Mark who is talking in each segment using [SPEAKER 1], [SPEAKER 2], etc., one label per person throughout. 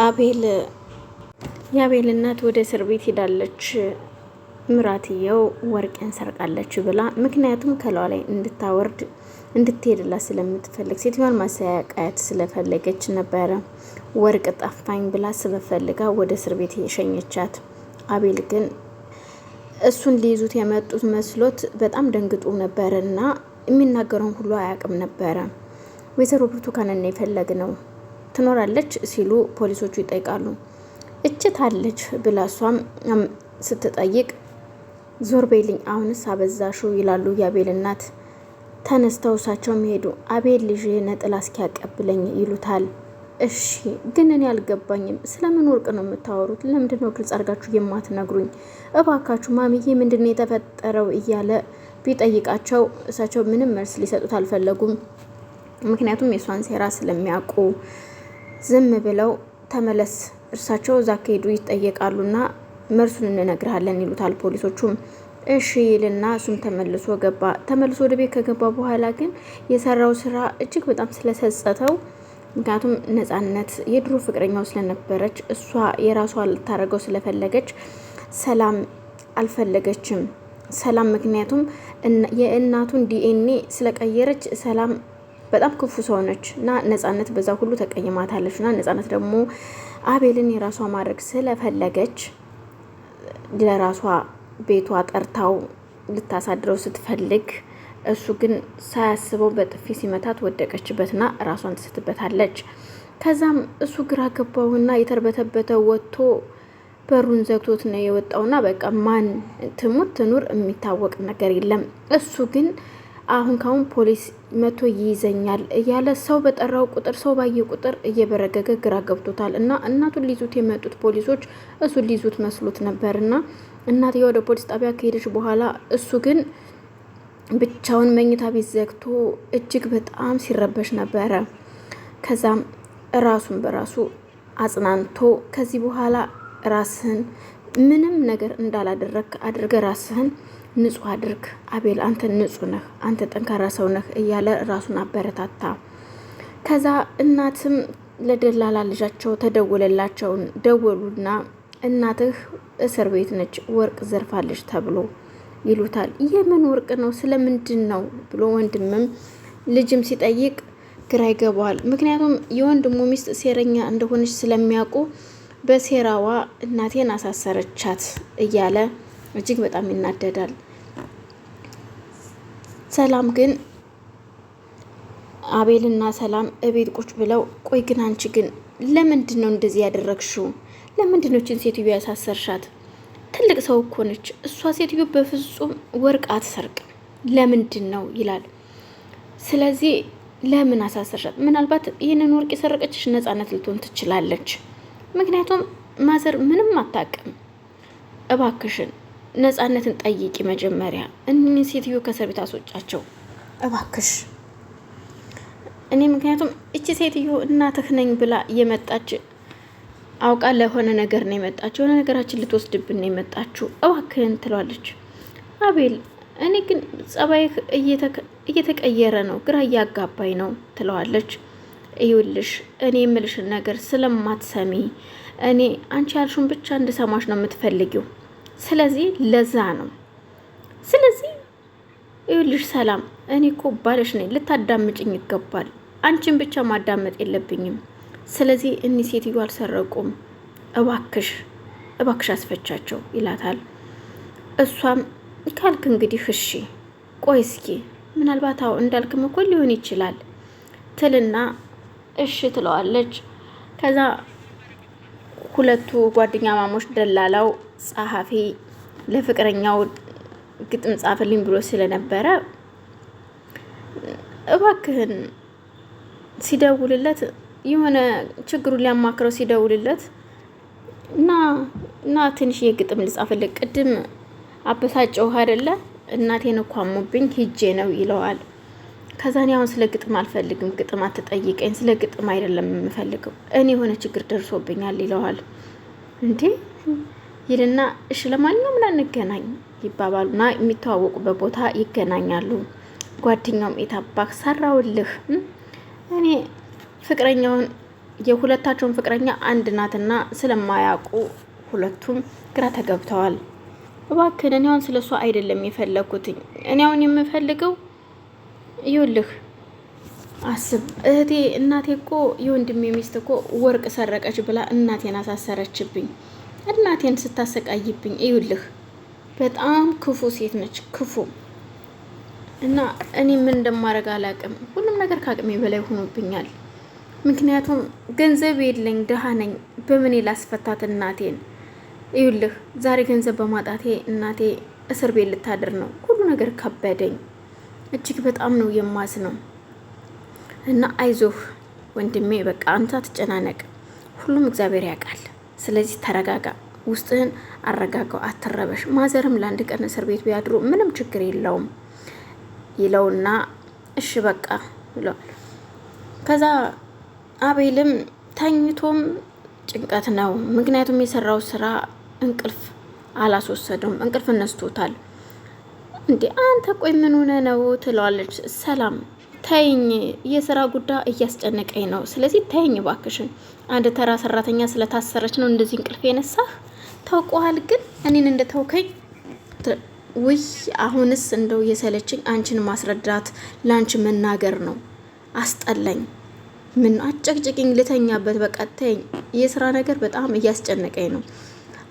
[SPEAKER 1] አቤል የአቤል እናት ወደ እስር ቤት ሄዳለች። ምራትየው ወርቄን ሰርቃለች ብላ ምክንያቱም ከላዋ ላይ እንድትሄድላት ስለምትፈልግ ሴትዮዋን ማሰቃየት ስለፈለገች ነበረ። ወርቅ ጠፋኝ ብላ ስመፈልጋ ወደ እስር ቤት የሸኘቻት። አቤል ግን እሱን ሊይዙት የመጡት መስሎት በጣም ደንግጦ ነበረ እና የሚናገረውን ሁሉ አያውቅም ነበረ። ወይዘሮ ብርቱካንን የፈለግ ነው ትኖራለች ሲሉ ፖሊሶቹ ይጠይቃሉ። እችታለች ብላ እሷም ስትጠይቅ ዞር በይልኝ አሁንስ አበዛሹ ይላሉ የአቤል እናት። ተነስተው እሳቸው ሄዱ። አቤል ልጅ ነጥላ እስኪያቀብለኝ ይሉታል። እሺ ግን እኔ አልገባኝም፣ ስለምን ወርቅ ነው የምታወሩት? ለምንድነው ግልጽ አድርጋችሁ የማትነግሩኝ? እባካችሁ ማሚዬ ምንድነው የተፈጠረው እያለ ቢጠይቃቸው እሳቸው ምንም መልስ ሊሰጡት አልፈለጉም። ምክንያቱም የሷን ሴራ ስለሚያውቁ ዝም ብለው ተመለስ እርሳቸው እዛ ከሄዱ ይጠየቃሉና መልሱን እንነግርሃለን ይሉታል ፖሊሶቹም። እሺ ይልና እሱም ተመልሶ ወደ ቤት ከገባ በኋላ ግን የሰራው ስራ እጅግ በጣም ስለሰጸተው፣ ምክንያቱም ነፃነት የድሮ ፍቅረኛው ስለነበረች እሷ የራሷ ልታደርገው ስለፈለገች ሰላም አልፈለገችም። ሰላም ምክንያቱም የእናቱን ዲኤንኤ ስለቀየረች ሰላም በጣም ክፉ ሰው ነች እና ነፃነት በዛ ሁሉ ተቀይማታለች። እና ነፃነት ደግሞ አቤልን የራሷ ማድረግ ስለፈለገች ለራሷ ቤቷ ጠርታው ልታሳድረው ስትፈልግ እሱ ግን ሳያስበው በጥፊ ሲመታት ወደቀችበትና ራሷን ትስትበታለች። ከዛም እሱ ግራ ገባውና የተርበተበተው ወጥቶ በሩን ዘግቶት ነው የወጣውና በቃ ማን ትሙት ትኑር የሚታወቅ ነገር የለም። እሱ ግን አሁን ካሁን ፖሊስ መቶ ይይዘኛል እያለ ሰው በጠራው ቁጥር ሰው ባየ ቁጥር እየበረገገ ግራ ገብቶታል። እና እናቱን ሊይዙት የመጡት ፖሊሶች እሱን ሊይዙት መስሎት ነበርና እናትየው ወደ ፖሊስ ጣቢያ ከሄደች በኋላ እሱ ግን ብቻውን መኝታ ቤት ዘግቶ እጅግ በጣም ሲረበሽ ነበረ። ከዛም ራሱን በራሱ አጽናንቶ ከዚህ በኋላ ራስህን ምንም ነገር እንዳላደረግ አድርገ ራስህን ንጹህ አድርግ፣ አቤል አንተ ንጹህ ነህ፣ አንተ ጠንካራ ሰው ነህ እያለ ራሱን አበረታታ። ከዛ እናትም ለደላላ ልጃቸው ደወሉና እናትህ እስር ቤት ነች፣ ወርቅ ዘርፋለች ተብሎ ይሉታል። የምን ወርቅ ነው ስለምንድን ነው ብሎ ወንድምም ልጅም ሲጠይቅ ግራ ይገባዋል። ምክንያቱም የወንድሙ ሚስት ሴረኛ እንደሆነች ስለሚያውቁ በሴራዋ እናቴን አሳሰረቻት እያለ እጅግ በጣም ይናደዳል። ሰላም ግን አቤልና ሰላም እቤት ቁጭ ብለው ቆይ ግን አንቺ ግን ለምንድን ነው እንደዚህ ያደረግሽው? ለምንድን ነው እችን ሴትዮ ያሳሰርሻት? ትልቅ ሰው እኮ ነች እሷ ሴትዮ በፍጹም ወርቅ አትሰርቅም። ለምንድን ነው ይላል። ስለዚህ ለምን አሳሰርሻት? ምናልባት ይህንን ወርቅ የሰረቀችሽ ነፃነት ልትሆን ትችላለች። ምክንያቱም ማዘር ምንም አታውቅም። እባክሽን ነፃነትን ጠይቂ መጀመሪያ። እኒህን ሴትዮ ከእስር ቤት አስወጫቸው እባክሽ። እኔ ምክንያቱም እቺ ሴትዮ እናትህ ነኝ ብላ የመጣች አውቃ ለሆነ ነገር ነው የመጣችው፣ የሆነ ነገራችን ልትወስድብን ነው የመጣችው እባክህን ትለዋለች። አቤል እኔ ግን ጸባይህ እየተቀየረ ነው፣ ግራ እያጋባኝ ነው ትለዋለች። ይኸውልሽ እኔ የምልሽን ነገር ስለማትሰሚ እኔ አንቺ ያልሽውን ብቻ እንድሰማሽ ነው የምትፈልጊው። ስለዚህ ለዛ ነው። ስለዚህ ይኸውልሽ ሰላም እኔ እኮ ባለሽ ነኝ፣ ልታዳምጭኝ ይገባል። አንቺን ብቻ ማዳመጥ የለብኝም። ስለዚህ እኒህ ሴትዮ አልሰረቁም፣ እባክሽ አስፈቻቸው ይላታል። እሷም ካልክ እንግዲህ እሺ፣ ቆይ እስኪ ምናልባት አዎ እንዳልክም እኮ ሊሆን ይችላል ትልና እሺ ትለዋለች። ከዛ ሁለቱ ጓደኛ ማሞች ደላላው ጸሐፊ ለፍቅረኛው ግጥም ጻፈልኝ ብሎ ስለነበረ እባክህን ሲደውልለት የሆነ ችግሩን ሊያማክረው ሲደውልለት እና ትንሽ የግጥም ልጻፍልህ ቅድም አበሳጨው አይደለ እናቴን እኮ አሞብኝ ሂጄ ነው ይለዋል። ከዛኔ አሁን ስለ ግጥም አልፈልግም፣ ግጥም አትጠይቀኝ፣ ስለ ግጥም አይደለም የምፈልገው፣ እኔ የሆነ ችግር ደርሶብኛል ይለዋል። እንዴ ይልና እሺ ለማንኛውም ምን እንገናኝ ይባባሉና የሚተዋወቁበት ቦታ ይገናኛሉ። ጓደኛውም የታባክ ሰራውልህ እኔ ፍቅረኛውን የሁለታቸውን ፍቅረኛ አንድ ናትና ስለማያውቁ ሁለቱም ግራ ተገብተዋል። እባክህን እኔ አሁን ስለሷ አይደለም የፈለኩትኝ። እኔ አሁን የምፈልገው ይኸውልህ አስብ እህቴ እናቴ እኮ የወንድሜ ሚስት እኮ ወርቅ ሰረቀች ብላ እናቴን አሳሰረችብኝ። እናቴን ስታሰቃይብኝ ይኸውልህ በጣም ክፉ ሴት ነች፣ ክፉ እና እኔ ምን እንደማደርግ አላውቅም። ሁሉም ነገር ከአቅሜ በላይ ሆኖብኛል። ምክንያቱም ገንዘብ የለኝ፣ ደሃ ነኝ። በምን ላስፈታት እናቴን? ይኸውልህ ዛሬ ገንዘብ በማጣቴ እናቴ እስር ቤት ልታድር ነው። ሁሉ ነገር ከበደኝ። እጅግ በጣም ነው የማዝነው። እና አይዞህ ወንድሜ፣ በቃ አንተ አትጨናነቅ፣ ሁሉም እግዚአብሔር ያውቃል። ስለዚህ ተረጋጋ፣ ውስጥህን አረጋጋው፣ አትረበሽ። ማዘርም ለአንድ ቀን እስር ቤት ቢያድሩ ምንም ችግር የለውም ይለውና እሺ በቃ ይለዋል። ከዛ አቤልም ተኝቶም ጭንቀት ነው። ምክንያቱም የሰራው ስራ እንቅልፍ አላስወሰደውም፣ እንቅልፍ ነስቶታል። እንዴ አንተ ቆይ ምን ሆነ ነው ትለዋለች ሰላም። ተይኝ፣ የስራ ጉዳይ እያስጨነቀኝ ነው። ስለዚህ ተይኝ ባክሽን። አንድ ተራ ሰራተኛ ስለታሰረች ነው እንደዚህ እንቅልፍ የነሳህ? ታውቀዋል ግን እኔን እንደተውከኝ። ውይ አሁንስ እንደው የሰለችኝ አንቺን ማስረዳት ለአንቺ መናገር ነው። አስጠላኝ። ምን አጨቅጭቅኝ፣ ልተኛበት። በቃ ተይኝ። የስራ ነገር በጣም እያስጨነቀኝ ነው።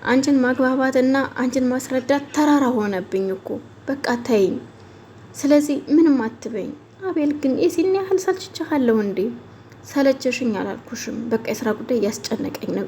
[SPEAKER 1] አንቺን ማግባባትና አንቺን ማስረዳት ተራራ ሆነብኝ እኮ። በቃ ተይኝ። ስለዚህ ምንም አትበኝ። አቤል ግን የዚህን ያህል ሰልችቻለሁ እንዴ? ሰለቸሽኝ አላልኩሽም? በቃ የስራ ጉዳይ እያስጨነቀኝ ነው።